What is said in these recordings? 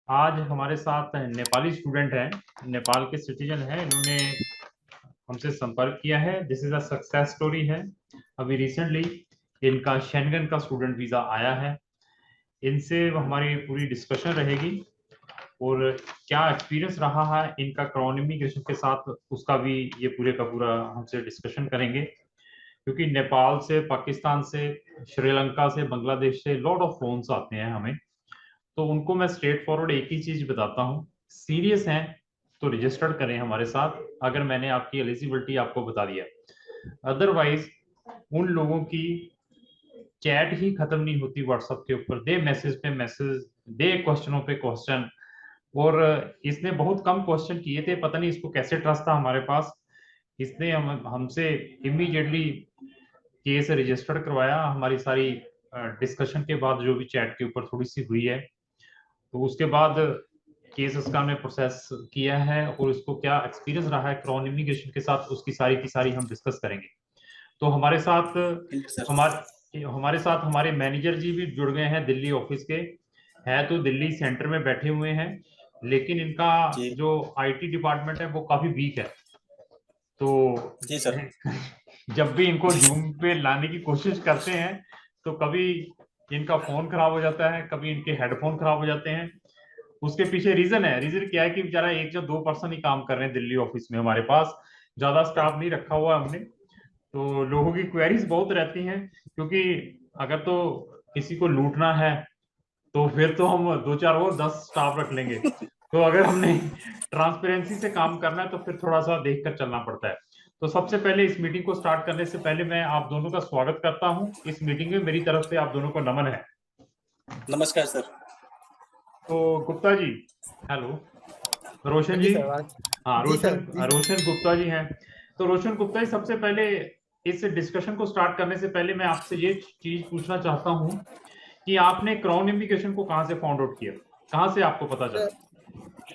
आज हमारे साथ नेपाली स्टूडेंट हैं, नेपाल के सिटीजन हैं। इन्होंने हमसे संपर्क किया है। This is a success story है। अभी रिसेंटली इनका शेंगन का स्टूडेंट वीजा आया है। इनसे हमारी पूरी डिस्कशन रहेगी और क्या एक्सपीरियंस रहा है इनका क्राउन इमिग्रेशन के साथ, उसका भी ये पूरे का पूरा हमसे डिस्कशन करेंगे। क्योंकि नेपाल से, पाकिस्तान से, श्रीलंका से, बांग्लादेश से लॉट ऑफ फोन्स आते हैं हमें। तो उनको मैं स्ट्रेट फॉरवर्ड एक ही चीज बताता हूँ, सीरियस हैं तो रजिस्टर्ड करें हमारे साथ, अगर मैंने आपकी एलिजिबिलिटी आपको बता दिया। अदरवाइज उन लोगों की चैट ही खत्म नहीं होती व्हाट्सएप के ऊपर, दे मैसेज पे मैसेज, दे क्वेश्चनों पे क्वेश्चन। और इसने बहुत कम क्वेश्चन किए थे, पता नहीं इसको कैसे ट्रस्ट था हमारे पास। इसने हमसे इमीडिएटली केस रजिस्टर्ड करवाया। हमारी सारी डिस्कशन के बाद जो भी चैट के ऊपर थोड़ी सी हुई है, तो उसके बाद केस उसका हमने प्रोसेस किया है और उसको क्या एक्सपीरियंस रहा है क्राउन इमिग्रेशन के साथ, उसकी सारी की सारी हम डिस्कस करेंगे। तो हमारे साथ हमारे मैनेजर जी भी जुड़ गए हैं दिल्ली ऑफिस के। है तो दिल्ली सेंटर में बैठे हुए हैं, लेकिन इनका जी जो आईटी डिपार्टमेंट है वो काफी वीक है। तो जी सर। जब भी इनको जूम पे लाने की कोशिश करते हैं तो कभी इनका फोन खराब हो जाता है, कभी इनके हेडफोन खराब हो जाते हैं। उसके पीछे रीजन है, रीजन क्या है कि बेचारा एक या दो पर्सन ही काम कर रहे हैं दिल्ली ऑफिस में, हमारे पास ज्यादा स्टाफ नहीं रखा हुआ हमने। तो लोगों की क्वेरीज बहुत रहती हैं, क्योंकि अगर तो किसी को लूटना है तो फिर तो हम दो चार और 10 स्टाफ रख लेंगे। तो अगर हमने ट्रांसपेरेंसी से काम करना है तो फिर थोड़ा सा देख कर चलना पड़ता है। तो सबसे पहले इस मीटिंग को स्टार्ट करने से पहले मैं आप दोनों का स्वागत करता हूं इस मीटिंग में। मेरी तरफ से आप दोनों को नमन है। नमस्कार सर। तो गुप्ता जी, हेलो। हाँ रोशन जी जी, सर। हाँ जी रोशन, सर, जी सर। रोशन गुप्ता जी हैं। तो रोशन गुप्ता जी, सबसे पहले इस डिस्कशन को स्टार्ट करने से पहले मैं आपसे ये चीज पूछना चाहता हूँ कि आपने क्राउन इमिग्रेशन को कहाँ से फाउंड आउट किया, कहाँ से आपको पता चला?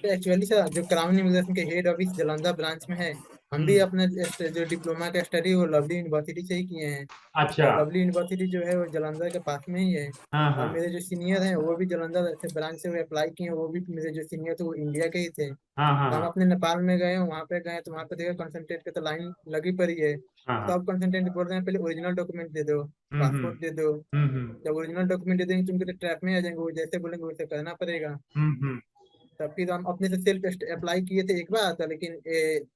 एक्चुअली सर, जो क्राउन इमिग्रेशन के हेड ऑफिस जालंधर ब्रांच में है, हम भी हम्म। अपना जो डिप्लोमा का स्टडी वो लवली यूनिवर्सिटी से ही किए हैं। अच्छा। और लवली यूनिवर्सिटी जो है वो जालंधर के पास में ही है। हाँ और हाँ। मेरे जो सीनियर हैं वो भी जालंधर से ब्रांच से अप्लाई किए हैं, वो भी मेरे जो सीनियर थे वो इंडिया के ही थे। हाँ हाँ तो हम हाँ अपने नेपाल में गए, वहाँ पे गए तो वहाँ पे देखा कंसंट्रेट के तो लाइन लगी पड़ी है। हाँ हाँ। सब कंसंट्रेट बोल रहे हैं पहले ओरिजिनल डॉक्यूमेंट दे दो, हम्म पासपोर्ट दे दो। हम्म जब ओरिजिनल डॉक्यूमेंट दे देंगे तुमको तो ट्रैप में आ जाएंगे, वो जैसे बोलेंगे वैसे करना पड़ेगा। हम्म। तब फिर हम अपने से सेल्फ अप्लाई किए थे एक बार था, लेकिन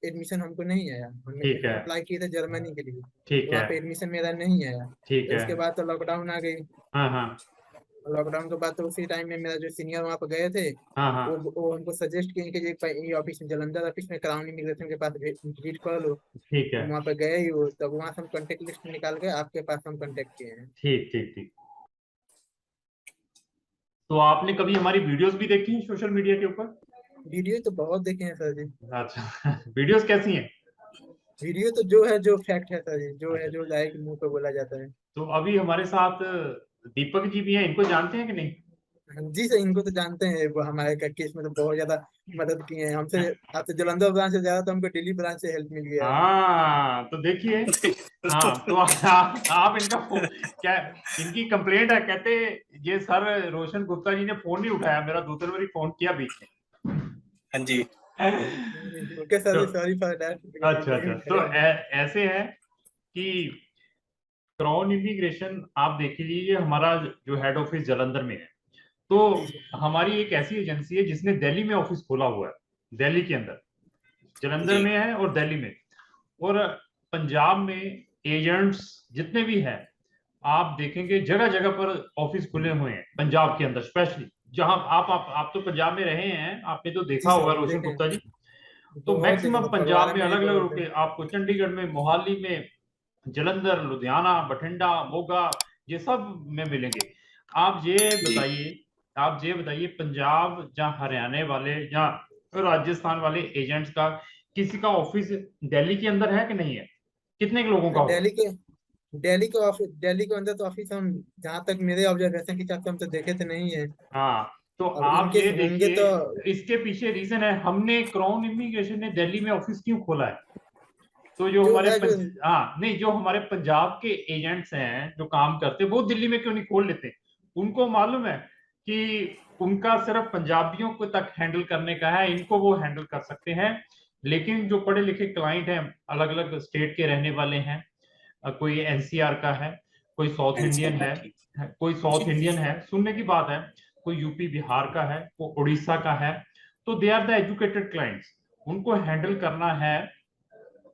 एडमिशन हमको नहीं आया। हमने ठीक है। अप्लाई किए थे जर्मनी के लिए, ठीक तो है। वहाँ पे एडमिशन मेरा नहीं आया। ठीक तो है। उसके बाद तो लॉकडाउन आ गई। हाँ हाँ लॉकडाउन के बाद तो उसी टाइम में मेरा जो सीनियर वहाँ पे गए थे, हाँ हाँ। वो हमको सजेस्ट किए कि ये ऑफिस में, जालंधर ऑफिस में क्राउन इमिग्रेशन के पास विजिट कर लो। ठीक है। हम वहाँ पे गए ही हो, तब वहाँ से हम कॉन्टेक्ट लिस्ट निकाल के आपके पास हम कॉन्टेक्ट किए हैं। ठीक ठीक ठीक। तो आपने कभी हमारी वीडियोस भी देखी हैं सोशल मीडिया के ऊपर? वीडियो तो बहुत देखे हैं सर जी। अच्छा वीडियोस कैसी हैं? वीडियो तो जो है, जो फैक्ट है सर जी, जो है अच्छा। जो जाए कि मुंह पे बोला जाता है। तो अभी हमारे साथ दीपक जी भी हैं, इनको जानते हैं कि नहीं? जी सर, इनको तो जानते हैं, वो हमारे का केस में तो बहुत ज्यादा मदद किए हैं हमसे। आपसे जालंधर ब्रांच से ज्यादा तो हमको दिल्ली ब्रांच से हेल्प मिल गया है। हाँ तो देखिए। हाँ तो आप इनका क्या, इनकी कंप्लेंट है, कहते ये सर रोशन गुप्ता जी ने फोन नहीं उठाया मेरा, दो तीन बार फोन किया बीच हाँ जी। में। ओके सर तो जी, सॉरी फॉर दैट, अच्छा नहीं अच्छा, तो उठाया हमने। ऐसे है कि क्राउन इमिग्रेशन आप देख लीजिए, हमारा जो हेड ऑफिस जलंधर में है। तो जी सर। हमारी एक ऐसी एजेंसी है जिसने दिल्ली में ऑफिस खोला हुआ है, दिल्ली के अंदर, जलंधर जी में है और दिल्ली में। और पंजाब में एजेंट्स जितने भी हैं आप देखेंगे जगह जगह पर ऑफिस खुले हुए हैं, पंजाब के अंदर स्पेशली। जहां आप तो पंजाब में रहे हैं, आपने तो जी देखा होगा सर, रोशन देखें। गुप्ता जी। तो बहुत देखे मैक्सिमम सर, पंजाब फगवाड़ा में में भी अलग अलग बहुत है। रुके आपको, चंडीगढ़ में, मोहाली में, जलंधर, लुधियाना, बठिंडा, मोगा, ये सब में मिलेंगे। आप ये जी। बताइए, आप ये बताइए पंजाब या हरियाणा वाले या राजस्थान वाले एजेंट्स का किसी का ऑफिस दिल्ली के अंदर है कि नहीं है? कितने के लोगों का होगा? दिल्ली के अंदर तो ऑफिस हम, जहाँ तक मेरे ऑब्जर्वेशन के हिसाब से हम तो देखे तो नहीं है। हाँ तो अब आप इनके ये होंगे देखिए, तो। इसके पीछे रीजन है, हमने क्राउन इमिग्रेशन ने दिल्ली में ऑफिस क्यों खोला है। तो जो जो हमारे है जो हाँ नहीं, जो हमारे पंजाब के एजेंट्स हैं जो काम करते हैं वो दिल्ली में क्यों नहीं खोल लेते? उनको मालूम है कि उनका सिर्फ पंजाबियों को तक हैंडल करने का है, इनको वो हैंडल कर सकते हैं। लेकिन जो पढ़े लिखे क्लाइंट हैं, अलग अलग स्टेट के रहने वाले हैं, कोई एनसीआर का है, कोई साउथ इंडियन है, कोई साउथ इंडियन है, सुनने की बात है, कोई यूपी बिहार का है, कोई उड़ीसा का है, तो they are the educated clients, उनको हैंडल करना है।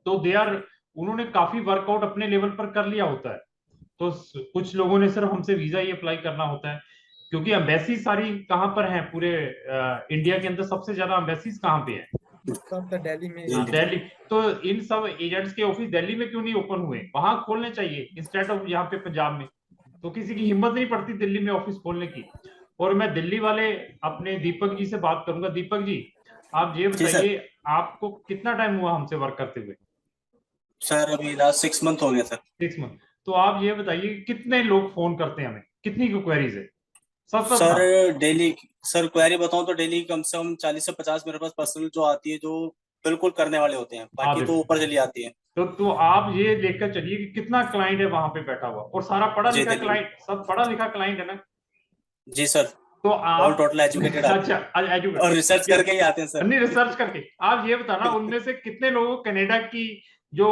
तो दे आर, उन्होंने काफी वर्कआउट अपने लेवल पर कर लिया होता है। तो कुछ लोगों ने सिर्फ हमसे वीजा ही अप्लाई करना होता है, क्योंकि एम्बेसी सारी कहाँ पर है पूरे इंडिया के अंदर, सबसे ज्यादा एम्बेसीज कहाँ पे है? सब तो दिल्ली में जी, दिल्ली। तो इन सब एजेंट्स के ऑफिस दिल्ली में क्यों नहीं ओपन हुए? वहां खोलने चाहिए इंस्टेड ऑफ यहाँ पे पंजाब में। तो किसी की हिम्मत नहीं पड़ती दिल्ली में ऑफिस खोलने की। और मैं दिल्ली वाले अपने दीपक जी से बात करूंगा। दीपक जी, आप ये जी सर। बताइए, आपको कितना टाइम हुआ हमसे वर्क करते हुए? सर अभी लास्ट 6 मंथ हो गया सर। 6 मंथ। तो आप ये बताइए, कितने लोग फोन करते हैं हमें, कितनी क्वेरीज है? सब सब सर ना। डेली, सर क्वेरी बताऊं तो डेली कम से कम 40 से 50 मेरे पास पर्सनल जो आती है, जो बिल्कुल करने वाले होते हैं, हाँ बाकी तो बिल्कुल। ऊपर चली आती है। तो आप ये लेकर चलिए कि कितना क्लाइंट है वहां पे बैठा हुआ, और सारा पढ़ा जी लिखा दिल्ली में। क्लाइंट, सब पढ़ा लिखा क्लाइंट है ना? जी सर। तो ऑल आप टोटल एजुकेटेड आते अच्छा, हैं, और रिसर्च एजुकेट, करके ही आते हैं सर। नहीं रिसर्च करके। आप ये बताना, उनमें से कितने लोगों को कनाडा की जो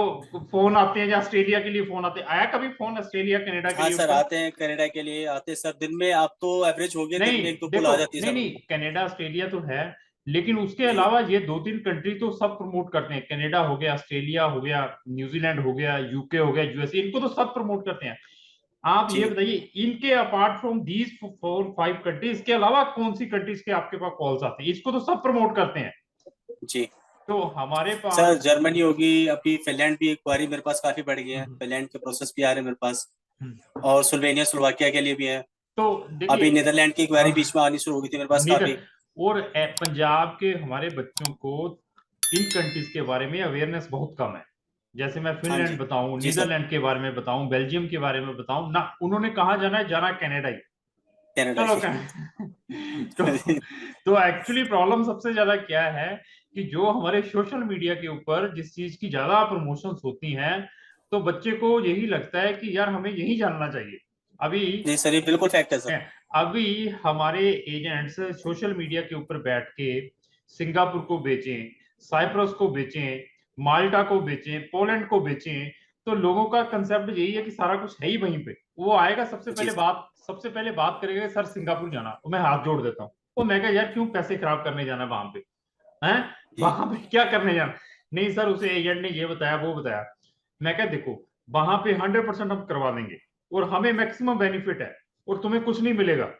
फोन आते हैं या ऑस्ट्रेलिया के लिए फोन आते हैं, आया कभी फोन ऑस्ट्रेलिया कनाडा के हाँ लिए सर, ऊपर? आते हैं कनाडा के लिए, आते हैं सर। दिन में आप तो एवरेज हो गए, दिन नहीं में 1-2 कॉल देखो, आ जाती है नहीं सर नहीं, उनको। कनाडा ऑस्ट्रेलिया तो है, लेकिन उसके जी अलावा ये 2-3 कंट्री तो सब प्रमोट करते हैं। कनाडा हो गया, ऑस्ट्रेलिया हो गया, न्यूजीलैंड हो गया, यूके हो गया, यूएसए, इनको तो सब प्रमोट करते हैं। आप ये जी बताइए, इनके अपार्ट फ्रॉम दीज 4-5 कंट्रीज के अलावा कौन सी कंट्रीज के आपके पास कॉल्स आते हैं? इसको तो सब प्रमोट करते हैं। जी। तो हमारे सर पास जर्मनी होगी, अभी फिनलैंड भी एक बारी मेरे पास काफी बढ़ गई है, हम्म, फिनलैंड के प्रोसेस भी आ रहे हैं मेरे पास। हम्म, और स्लोवेनिया स्लोवाकिया के लिए भी है। तो अभी देखिए, नीदरलैंड की क्वेरी बीच में आनी शुरू हो गई थी मेरे पास नीदर काफी। और पंजाब के हमारे बच्चों को इन कंट्रीज के बारे में अवेयरनेस बहुत कम है। जैसे मैं हाँ फिनलैंड जी। बताऊं, जी सर। नीदरलैंड के बारे में बताऊं, बेल्जियम के बारे में बताऊं ना, उन्होंने कहा जाना है, जाना कनाडा ही। कनाडा चलो जी। तो एक्चुअली प्रॉब्लम सबसे ज्यादा क्या है कि जो हमारे सोशल मीडिया के ऊपर जिस चीज की ज्यादा प्रमोशंस होती हैं, तो बच्चे को यही लगता है कि यार हमें यही जानना चाहिए। अभी जी सर, ये बिल्कुल फैक्ट है सर। अभी हमारे एजेंट्स सोशल मीडिया के ऊपर बैठ के सिंगापुर को बेचें, साइप्रस को बेचें, माल्टा को बेचें, पोलैंड को बेचें, तो लोगों का कंसेप्ट यही है कि सारा कुछ है ही वहीं पे। वो आएगा जी सर। सबसे पहले बात करेगा, सर सिंगापुर जाना, तो मैं हाथ जोड़ देता हूँ। तो मैं कहा यार क्यों पैसे खराब करने जाना वहां पे, हैं? जी वहां पे क्या करने जाना? नहीं सर, उसे एजेंट ने ये बताया वो बताया। मैं कहा देखो, वहां पे 100% हम करवा देंगे, और हमें मैक्सिमम बेनिफिट है, और तुम्हें कुछ नहीं मिलेगा।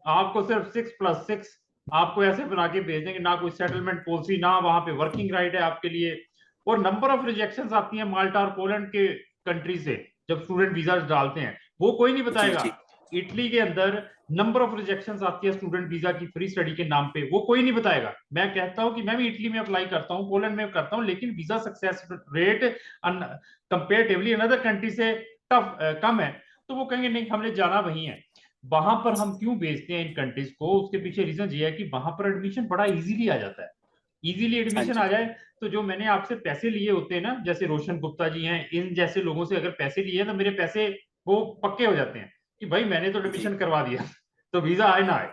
आपको सिर्फ 6+6 आपको ऐसे बना के भेज देंगे, ना कोई सेटलमेंट पॉलिसी, ना वहां पे वर्किंग राइट है आपके लिए। और नंबर ऑफ रिजेक्शन आती है माल्टा और पोलैंड के कंट्री से, जब स्टूडेंट वीजा डालते हैं, वो कोई नहीं जी बताएगा। जी इटली के अंदर नंबर ऑफ रिजेक्शन आती है स्टूडेंट वीजा की फ्री स्टडी के नाम पे, वो कोई नहीं बताएगा। मैं कहता हूं कि मैं भी इटली में अप्लाई करता हूं, पोलैंड में करता हूं, लेकिन visa success rate comparatively another country से टफ कम है। तो वो कहेंगे नहीं, हमने जाना वही है। वहां पर हम क्यों भेजते हैं इन कंट्रीज को? उसके पीछे रीजन ये है कि वहां पर एडमिशन बड़ा इजीली आ जाता है। इजीली हाँ एडमिशन जी। आ जाए, तो जो मैंने आपसे पैसे लिए होते हैं ना, जैसे रोशन गुप्ता जी हैं, इन जैसे लोगों से अगर पैसे लिए, तो मेरे पैसे वो पक्के हो जाते हैं कि भाई मैंने तो जी एडमिशन करवा दिया, तो वीजा आए ना आए।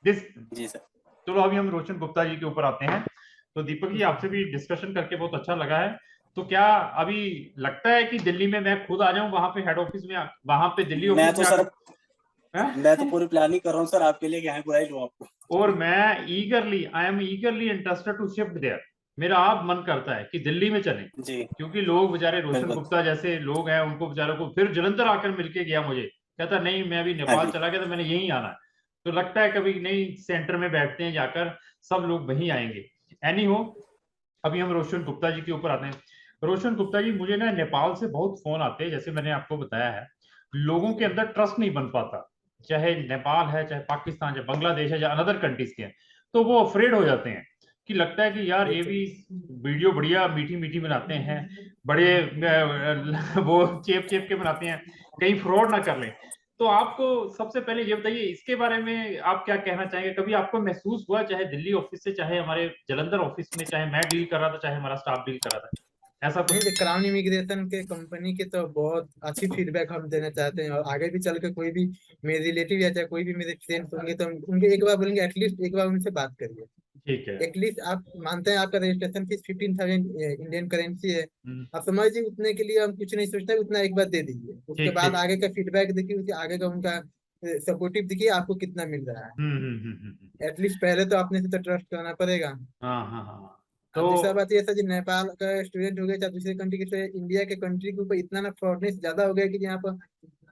दिस, जी सर। चलो अभी हम रोशन गुप्ता जी के ऊपर आते हैं। तो दीपक जी, आपसे भी डिस्कशन करके बहुत अच्छा लगा है। तो क्या अभी लगता है कि दिल्ली में मैं खुद आ जाऊं वहां पे हेड ऑफिस में, वहां पे दिल्ली मैं ऑफिस तो में सर, मैं तो आकर? पूरी प्लानिंग कर रहा हूँ सर आपके लिए कि यहाँ बुला ही लूँ आपको। और मैं eagerly, I am eagerly interested to shift there. मेरा आप मन करता है कि दिल्ली में चलें, जी क्योंकि लोग बेचारे, रोशन बिल्कुल। गुप्ता जैसे लोग हैं, उनको बेचारों को फिर जलंधर आकर मिलके गया मुझे, कहता नहीं मैं अभी हाँ नेपाल जी। चला गया, तो मैंने यहीं आना है। तो लगता है कभी नहीं, सेंटर में बैठते हैं जाकर, सब लोग वहीं आएंगे। एनी हो, अभी हम रोशन गुप्ता जी के ऊपर आते हैं। रोशन गुप्ता जी, मुझे ना नेपाल से बहुत फोन आते हैं, जैसे मैंने आपको बताया है, लोगों के अंदर ट्रस्ट नहीं बन पाता, चाहे नेपाल है, चाहे पाकिस्तान, चाहे बांग्लादेश है, चाहे अनदर कंट्रीज के हैं, तो वो अफ्रेड हो जाते हैं कि लगता है कि यार ये भी वीडियो बढ़िया मीठी मीठी बनाते हैं, बड़े वो चेप चेप के बनाते हैं, कहीं फ्रॉड ना कर लें। तो आपको सबसे पहले ये बताइए, इसके बारे में आप क्या कहना चाहेंगे? कभी आपको महसूस हुआ, चाहे दिल्ली ऑफिस से, चाहे हमारे जलंधर ऑफिस में, चाहे मैं डील कर रहा था, चाहे हमारा स्टाफ डील कर रहा था, ऐसा नहीं, कुछ? क्राउन इमिग्रेशन के कंपनी के तो बहुत अच्छी फीडबैक हम देना चाहते हैं, और आगे भी चल के कोई भी मेरे रिलेटिव या चाहे कोई भी मेरे फ्रेंड्स होंगे तो हम उनके एक बार बोलेंगे, एटलीस्ट एक बार उनसे बात करिए। ठीक है। एटलीस्ट आप मानते हैं आपका रजिस्ट्रेशन फीस 15,000 इंडियन करेंसी है, हम्म, आप समझिए उतने के लिए हम कुछ नहीं सोचते, उतना एक बार दे दीजिए, उसके ठीक बाद ठीक। आगे का फीडबैक देखिए, उसके आगे का उनका सपोर्टिव देखिए आपको कितना मिल रहा है। हम्म। एटलीस्ट पहले तो अपने से तो ट्रस्ट करना पड़ेगा। हाँ हाँ हाँ। अब दूसरा तो बात ये था जी, नेपाल का स्टूडेंट हो गया चाहे दूसरे कंट्री के, तो इंडिया के कंट्री के ऊपर इतना ना फ्रॉडनेस ज्यादा हो गया कि यहाँ पर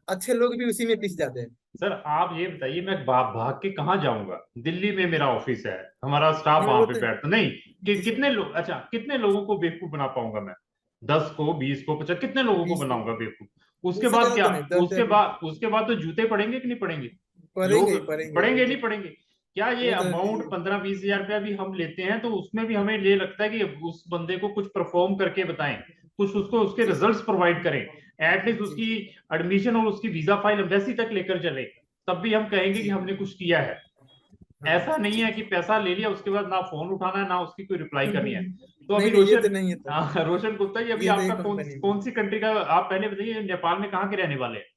अच्छे लोग भी उसी में पिस जाते हैं। सर आप ये बताइए, मैं भाग के कहाँ जाऊंगा? दिल्ली में मेरा ऑफिस है, हमारा स्टाफ नहीं वहां वो पे तो बैठता नहीं। जी सर, कितने लोग, अच्छा कितने लोगों को बेवकूफ बना पाऊंगा मैं? 10 को, 20 को, 50, कितने लोगों को 20 बनाऊंगा बेवकूफ? उसके उससे बाद ज्यादा क्या? तो नहीं, 10 उसके बाद तो जूते पड़ेंगे कि नहीं पड़ेंगे? पढ़ेंगे लोग ही पढ़ेंगे वो पड़ेंगे तो। नहीं पड़ेंगे? क्या ये वो तो अमाउंट 15-20 हजार रुपया भी हम लेते हैं तो उसमें भी हमें ये लगता है कि उस बंदे को कुछ परफॉर्म करके बताएं, कुछ उसको उसके जी रिजल्ट्स प्रोवाइड करें, एटलीस्ट जी उसकी एडमिशन और उसकी वीजा फाइल एम्बेसी तक लेकर चले, तब भी हम कहेंगे कि जी हमने कुछ किया है। हाँ ऐसा नहीं जी। है कि पैसा ले लिया उसके बाद ना फोन उठाना है ना उसकी कोई रिप्लाई करनी है। तो नहीं अभी नहीं, ये रोशन, तो नहीं है सर, रोशन गुप्ता जी, अभी ये तो ये आपका कौन कंपनी में। कौन सी कंट्री का, आप पहले बताइए नेपाल में कहाँ के रहने वाले हैं?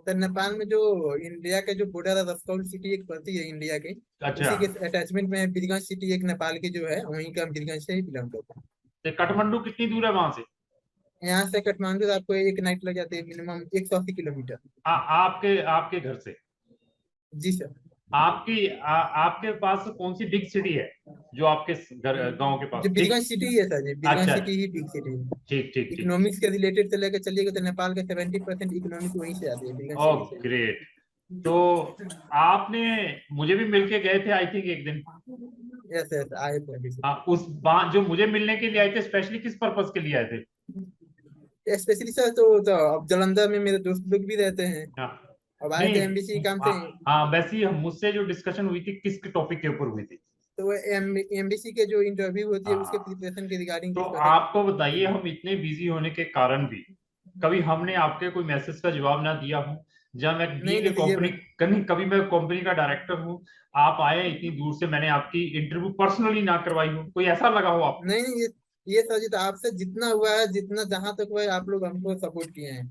तो नेपाल में जो इंडिया के जो बॉर्डर है, रक्सौल सिटी एक पड़ती है इंडिया की, अच्छा, उसी के अटैचमेंट में है बीरगंज सिटी, एक नेपाल की जो है, वहीं का बीरगंज से ही बिलोंग करता है। तो काठमांडू कितनी दूर है वहां से? यहाँ से काठमांडू से आपको एक नाइट लग जाती है, मिनिमम 180 किलोमीटर। आपके आपके घर से? जी सर। आपके पास कौन सी बिग सिटी है जो आपके घर गांव के पास जो ठीक? बीरगंज सिटी है सर जी, बीरगंज अच्छा, सिटी ही बिग सिटी है। ठीक ठीक ठीक। इकोनॉमिक्स के रिलेटेड से लेकर चलिएगा तो नेपाल का 70% इकोनॉमिक वहीं से आती है, बीरगंज ओह सिटी से। ग्रेट। तो आपने मुझे भी मिलके गए थे आई थिंक एक दिन। यस यस, आए थे अभी से। हाँ, जो मुझे मिलने के लिए आए थे, स्पेशली किस पर्पस के लिए आए थे? स्पेशली सर तो अब जालंधर में मेरे दोस्त लोग भी रहते हैं, हाँ, अब आए थे नहीं, एमबीसी काम से। हाँ वैसे ही मुझसे जो डिस्कशन हुई थी किस टॉपिक के ऊपर हुई थी? तो वो एमबीसी के जो इंटरव्यू होती है उसके हाँ, प्रिपरेशन के रिगार्डिंग तो डिस्कशन आपको बताइए, हुई। हम इतने बिजी होने के कारण भी कभी हमने आपके कोई मैसेज का जवाब ना दिया हो? जब मैं नहीं बीइंग ए नहीं, तो ये कंपनी, कभी मैं कंपनी का डायरेक्टर हूँ, आप आए इतनी दूर से, मैंने आपकी इंटरव्यू पर्सनली ना करवाई हो, कोई ऐसा लगा हो आपको? नहीं नहीं, ये सर जी तो आपसे जितना हुआ है, जितना जहां तक हुआ है, आप लोग हमको सपोर्ट किए हैं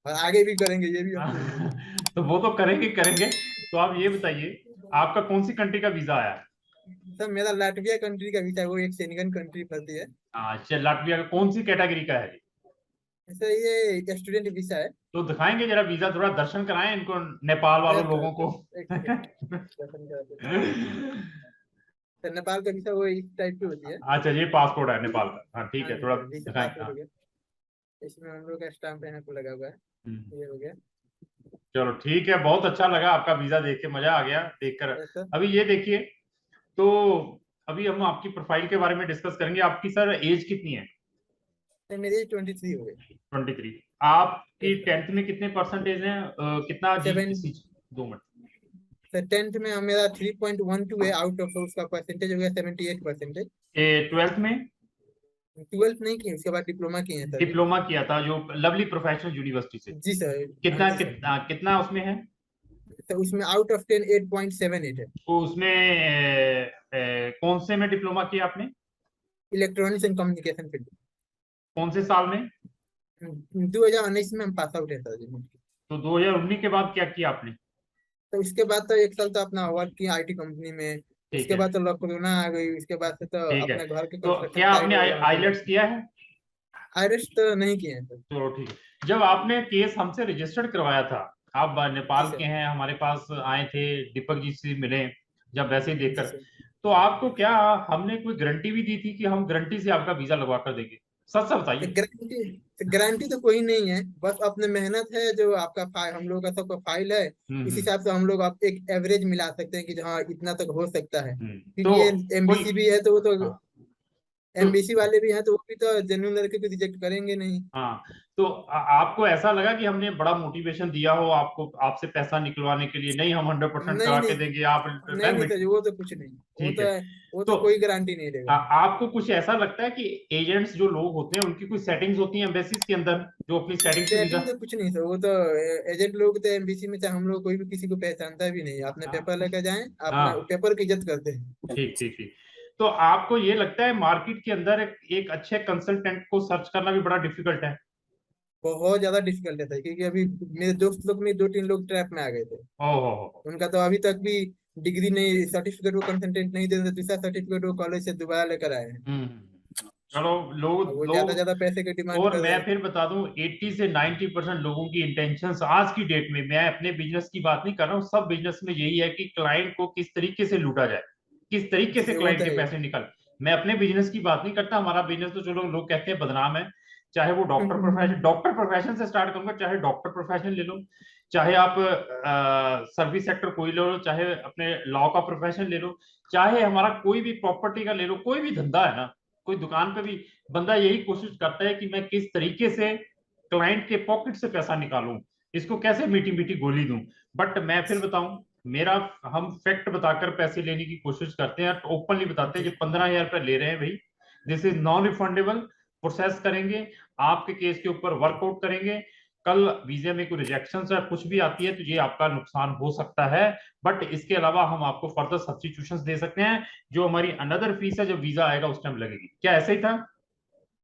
और आगे भी करेंगे, ये भी हमको उम्मीद है। तो वो तो करेंगे करेंगे। तो आप ये बताइए, आपका कौन सी कंट्री का वीजा आया है? सर मेरा लाटविया कंट्री का वीजा है, वो एक शेंगन कंट्री पड़ती है। अच्छा, लाटविया का कौन सी कैटेगरी का है? सर ये स्टूडेंट वीजा है। तो दिखाएंगे जरा वीजा, थोड़ा दर्शन कराएं इनको, नेपाल वालों यस सर, लोगों को। एक सेकंड, दर्शन करा देते हैं। सर नेपाल का वीजा वो इस टाइप की होती है। अच्छा, ये पासपोर्ट है नेपाल का, हाँ ठीक हाँ है, जी थोड़ा सर, वीजा दिखाएं, पासपोर्ट हाँ। हो गया, इसमें हम लोग का स्टाम्प यहाँ पे लगा हुआ है, हम्म। ये हो गया। चलो ठीक है, बहुत अच्छा लगा आपका वीजा देख के, मजा आ गया देखकर। Yes sir. अभी ये देखिए, तो अभी हम आपकी प्रोफाइल के बारे में डिस्कस करेंगे। आपकी सर एज कितनी है? सर मेरी 23 हो गई। 23। आपकी यस सर। 10th में कितने परसेंटेज है? कितना जी सेवन। 2 मिनट। सर 10th में मेरा 3.12 है, आउट ऑफ उसका परसेंटेज हो गया 78%। 12th में 12th नहीं किए, उसके बाद डिप्लोमा किए हैं सर जी। डिप्लोमा किया था जो लवली प्रोफेशनल यूनिवर्सिटी से? जी सर। हाँ कितना जी सर। कितना कितना उसमें है? तो उसमें आउट ऑफ 10 8.78 है। तो उसमें कौन से में डिप्लोमा किया आपने? Electronics and communication field. कौन से साल में? 2019 में हम पास आउट है सर जी। तो 2019 के बाद क्या किया आपने? तो उसके बाद तो एक साल तो अपना वर्क किया आईटी कंपनी में। ठीक उसके है, बाद तो कोरोना आ गई, उसके बाद से तो ठीक है। अपने घर के तो कंस्ट्रक्शन क्या साइड आपने है, वहाँ पे आईलेट्स किया है? आयरस तो नहीं किए हैं सर। चलो ठीक है। जब आपने केस हमसे रजिस्टर्ड करवाया था, आप जी नेपाल के सर। हैं, हमारे पास आए थे, दीपक जी से मिले, जब वैसे ही जी देखकर, सर। तो आपको क्या हमने कोई गारंटी भी दी थी कि हम गारंटी से आपका वीजा लगवा कर देंगे? सच सच बताइए। गारंटी तो कोई नहीं है, बस अपने मेहनत है, जो आपका फाइल हम लोग का सबका फाइल है, इस हम्म। हिसाब से हम लोग आप एक एवरेज मिला सकते हैं कि हाँ इतना तक हो सकता है, तो क्योंकि ये कोई, एमबीसी भी है तो वो तो हाँ, तो एमबीसी वाले भी हैं तो वो भी तो जेन्युइन लड़के को रिजेक्ट करेंगे नहीं। हाँ, तो आपको ऐसा लगा कि हमने बड़ा मोटिवेशन दिया हो आपको, आपसे पैसा निकलवाने के लिए, नहीं हम 100% नहीं करा के नहीं देंगे, आप नहीं नहीं बैंक? सर, वो तो कुछ नहीं, ठीक है। वो तो तो कोई गारंटी नहीं देगा। आपको कुछ ऐसा लगता है कि एजेंट्स जो लोग होते हैं उनकी कुछ सेटिंग्स होती हैं एम्बेसीज के अंदर, जो अपनी सेटिंग से वीजा? सेटिंग तो कुछ नहीं सर, वो तो एजेंट लोग तो एमबीसी में, चाहे हम लोग कोई भी किसी को पहचानता भी नहीं, अपने हाँ पेपर लेकर जाएं, अपना हाँ, पेपर की इज्जत करते हैं। ठीक ठीक ठीक। तो आपको ये लगता है मार्केट के अंदर एक अच्छे कंसल्टेंट को सर्च करना भी बड़ा डिफिकल्ट है? बहुत ज्यादा डिफिकल्ट है सर, क्योंकि अभी मेरे दोस्त लोग में 2-3 लोग ट्रैप में आ गए थे। ओहो। उनका तो अभी तक भी डिग्री नहीं, सर्टिफिकेट वो कंसल्टेंट नहीं दे रहे थे, दूसरा सर्टिफिकेट वो कॉलेज से दोबारा लेकर आए हैं। चलो, और वो लोग ज्यादा पैसे की डिमांड और कर रहे मैं हैं। फिर बता दूं 80 से 90% लोगों की इंटेंशंस आज की डेट में, मैं अपने बिजनेस की बात नहीं कर रहा हूँ, सब बिजनेस में यही है कि क्लाइंट को किस तरीके से लूटा जाए, किस तरीके से जी, वो क्लाइंट तो के है। पैसे निकल। मैं अपने बिजनेस की बात नहीं करता, हमारा बिजनेस तो चलो लोग कहते हैं बदनाम है, चाहे वो डॉक्टर प्रोफेशन से स्टार्ट करूंगा, चाहे डॉक्टर प्रोफेशन ले लो, चाहे आप सर्विस सेक्टर कोई ले लो, चाहे अपने लॉ का प्रोफेशन ले लो, चाहे हमारा कोई भी प्रॉपर्टी का ले लो, कोई भी धंधा है ना, कोई दुकान पे भी बंदा यही कोशिश करता है कि मैं किस तरीके से क्लाइंट के पॉकेट से पैसा निकालूं, इसको कैसे मीठी मीठी गोली दूं। बट मैं फिर बताऊं, मेरा हम फैक्ट बताकर पैसे लेने की कोशिश करते हैं, ओपनली बताते हैं, जी। जो 15,000 रुपए ले रहे हैं भाई, this is non refundable, process करेंगे, आपके केस के ऊपर वर्कआउट करेंगे, कल वीजे में कोई रिजेक्शन या कुछ भी आती है तो ये आपका नुकसान हो सकता है, बट इसके अलावा हम आपको फर्दर सब्स्टिट्यूशंस दे सकते हैं, जो हमारी अनदर फीस है, जब वीजा आएगा उस टाइम लगेगी। क्या ऐसे ही था?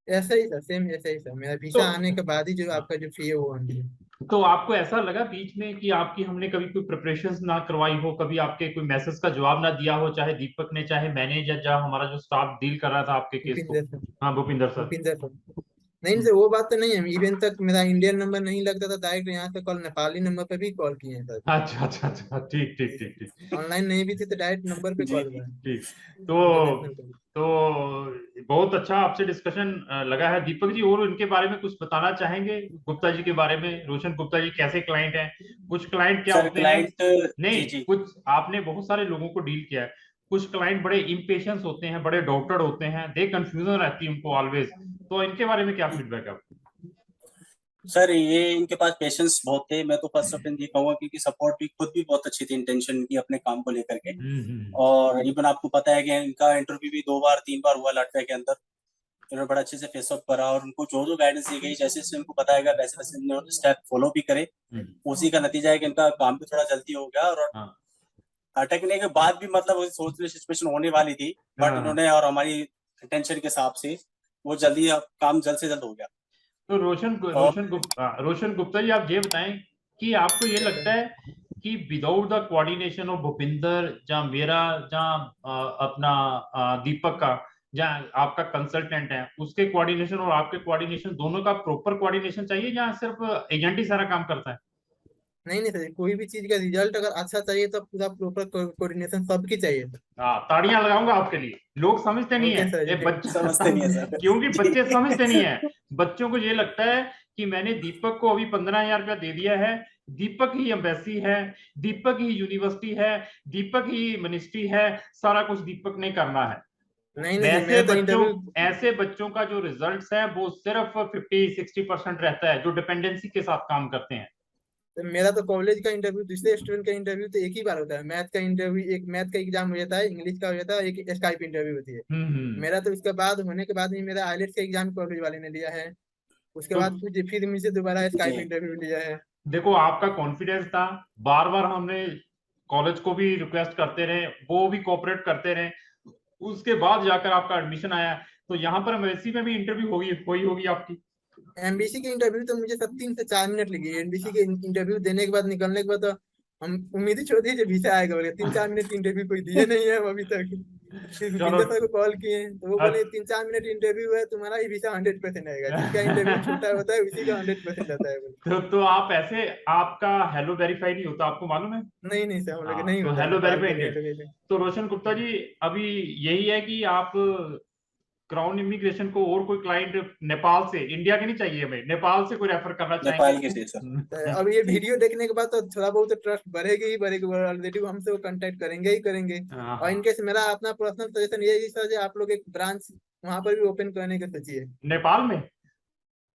ऐसा ही सर, सेम ऐसा ही सर, मेरा तो वीजा आने के बाद ही जो आपका जो फी है वो आनी है। तो आपको ऐसा लगा बीच में कि आपकी हमने कभी कोई प्रिपरेशंस ना करवाई हो, कभी आपके कोई मैसेज का जवाब ना दिया हो, चाहे दीपक ने, चाहे मैंने, या हमारा जो स्टाफ डील कर रहा था आपके केस को? भूपिंदर सर। हाँ, भूपिंदर सर। भूपिंदर सर। नहीं सर, वो बात तो नहीं है, इवन तक मेरा इंडियन नंबर नहीं लगता था, डायरेक्ट यहाँ से कॉल नेपाली नंबर पे भी कॉल किए हैं सर। अच्छा अच्छा अच्छा, ठीक ठीक ठीक ठीक ऑनलाइन नहीं भी थी तो डायरेक्ट नंबर पे जी कॉल जी। हुआ है। ठीक। तो इंटरनेशनल पे। तो बहुत अच्छा आपसे डिस्कशन लगा है दीपक जी, और इनके बारे में कुछ बताना चाहेंगे गुप्ता जी के बारे में? रोशन गुप्ता जी कैसे क्लाइंट हैं? कुछ क्लाइंट क्या सर होते हैं, क्लाइंट, नहीं, जी जी। कुछ आपने बहुत सारे लोगों को डील किया है, कुछ क्लाइंट बड़े इम्पेशंस होते हैं, बड़े डॉक्टर होते हैं, दे कंफ्यूजन रहती है उनको ऑलवेज, तो इनके बारे में क्या फीडबैक है आपका? सर ये इनके पास पेशेंस बहुत थे, मैं तो फर्स्ट ऑफ ये कहूंगा, क्योंकि सपोर्ट भी खुद भी बहुत अच्छी थी इंटेंशन की अपने काम को लेकर के। हम्म। और इवन आपको पता है कि इनका इंटरव्यू भी 2 बार 3 बार हुआ लाटवे के अंदर। इन्होंने बड़ा अच्छे से फेसअप करा, और उनको जो जो गाइडेंस दी गई, जैसे जैसे उनको बताया वैसे वैसे इन्होंने स्टेप फॉलो भी करे। उसी का नतीजा है कि इनका काम भी थोड़ा जल्दी हो गया, और हाँ अटकने के बाद भी मतलब सोच ली सिचुएशन होने वाली थी, बट हाँ। इन्होंने और हमारी टेंशन के हिसाब से वो जल्दी काम जल्द से जल्द हो गया। तो और रोशन गुप्ता जी, आप ये बताएं कि आपको ये Yes, sir. लगता है कि without the coordination of Bhupinder, जहाँ मेरा, जहाँ अपना दीपक का, जहाँ आपका कंसल्टेंट है, उसके कोऑर्डिनेशन और आपके कोऑर्डिनेशन, दोनों का प्रॉपर कोऑर्डिनेशन चाहिए, जहाँ सिर्फ एजेंट ही सारा काम करता है? नहीं नहीं सर, कोई भी चीज का रिजल्ट अगर अच्छा चाहिए तो पूरा प्रॉपर कोऑर्डिनेशन सबकी चाहिए सर। हाँ, ताड़ियां लगाऊंगा आपके लिए। लोग समझते नहीं है ओके सर ये जी। समझते नहीं है सर। क्योंकि जी। बच्चे समझते नहीं है, बच्चों को ये लगता है कि मैंने दीपक को अभी 15,000 रुपया दे दिया है, दीपक ही एम्बेसी है, दीपक ही यूनिवर्सिटी है, दीपक ही मिनिस्ट्री है, सारा कुछ दीपक ने करना है। नहीं नहीं सर, वैसे मेरा तो बच्चों इंटरव्यू, ऐसे बच्चों का जो रिजल्ट्स है वो सिर्फ 50-60% रहता है, जो डिपेंडेंसी के साथ काम करते हैं। मेरा तो कॉलेज का इंटरव्यू, दूसरे स्टूडेंट का इंटरव्यू तो एक ही बार होता है। मैथ का इंटरव्यू, एक मैथ का एग्जाम हो जाता है, इंग्लिश का हो जाता है, एक स्काइप इंटरव्यू होती है। हम्म। मेरा तो उसके बाद होने के बाद ही मेरा आईलेट्स का एग्जाम कॉलेज वाले ने लिया है। उसके तो बाद फिर मुझे दोबारा स्काइप जी इंटरव्यू लिया है। देखो, आपका कॉन्फिडेंस था, बार बार हमने कॉलेज को भी रिक्वेस्ट करते रहे, वो भी कोऑपरेट करते रहे, उसके बाद जाकर आपका एडमिशन आया। तो यहाँ पर एमबीसी में भी इंटरव्यू होगी, हुई होगी आपकी? एमबीसी के इंटरव्यू तो मुझे सब 3 से 4 मिनट लगी। एमबीसी के इंटरव्यू देने के बाद निकलने के बाद तो हम उम्मीद ही छोड़ दी कि वीजा आएगा, बोले 3-4 मिनट की इंटरव्यू कोई दिए नहीं है हम अभी तक। फिर चलो। भूपिंदर सर को कॉल किए तो वो बोले 3-4 मिनट इंटरव्यू है, तुम्हारा ही वीजा 100% आएगा, जिसका इंटरव्यू छोटा होता है उसी का 100% आता है बोले। तो आप ऐसे, आपका हेलो वेरीफाई नहीं होता, आपको मालूम है? नहीं नहीं सर, हम लोग हाँ, नहीं तो होता है हेलो नेपाल वेरीफाई के लिए इंडिया। एलोकेशन। तो रोशन गुप्ता जी, अभी यही है कि आप क्राउन इमिग्रेशन को और कोई क्लाइंट नेपाल से, इंडिया के नहीं चाहिए हमें, नेपाल से कोई रेफर करना चाहेंगे? नेपाल के थे सर। अब ये जी। वीडियो देखने के बाद तो थोड़ा बहुत ट्रस्ट बढ़ेगी ही बढ़ेगी, ऑलरेडी हमसे वो कांटेक्ट करेंगे ही करेंगे। हाँ और हाँ। इनकेस मेरा अपना पर्सनल सजेशन ये है सर, आप लोग एक ब्रांच वहां पर भी ओपन करने की सोचिए। नेपाल में?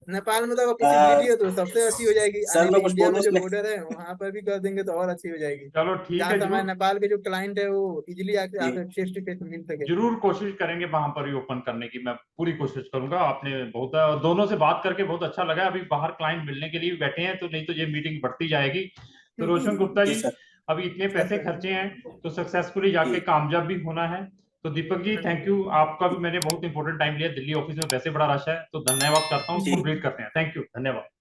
नेपाल में तो अगर आ, पॉसिबिलिटी है तो सबसे अच्छी हो जाएगी, सर नहीं तो मैं कुछ इंडिया बोलूं में जो उसमें? बॉर्डर है वहां पर भी कर देंगे तो और अच्छी हो जाएगी। चलो ठीक जहाँ है, से हमारे जरूर नेपाल के जो क्लाइंट है वो इजिली आके जी आपसे फेस टू फेस मिल सके। जरूर कोशिश करेंगे वहां पर भी ओपन करने की, मैं पूरी कोशिश करूंगा। आपने बहुत, दोनों से बात करके बहुत अच्छा लगा, अभी बाहर क्लाइंट मिलने के लिए भी बैठे हैं, तो नहीं तो ये मीटिंग बढ़ती जाएगी। तो रोशन गुप्ता जी जी, सर। अभी इतने यस पैसे सर। खर्चे हैं तो सक्सेसफुली जाके जी कामयाब भी होना है। तो दीपक जी थैंक यू, आपका भी मैंने बहुत इंपॉर्टेंट टाइम लिया, दिल्ली ऑफिस में वैसे बड़ा रश है, तो धन्यवाद करता हूँ, जी। कंप्लीट करते हैं। थैंक यू, धन्यवाद।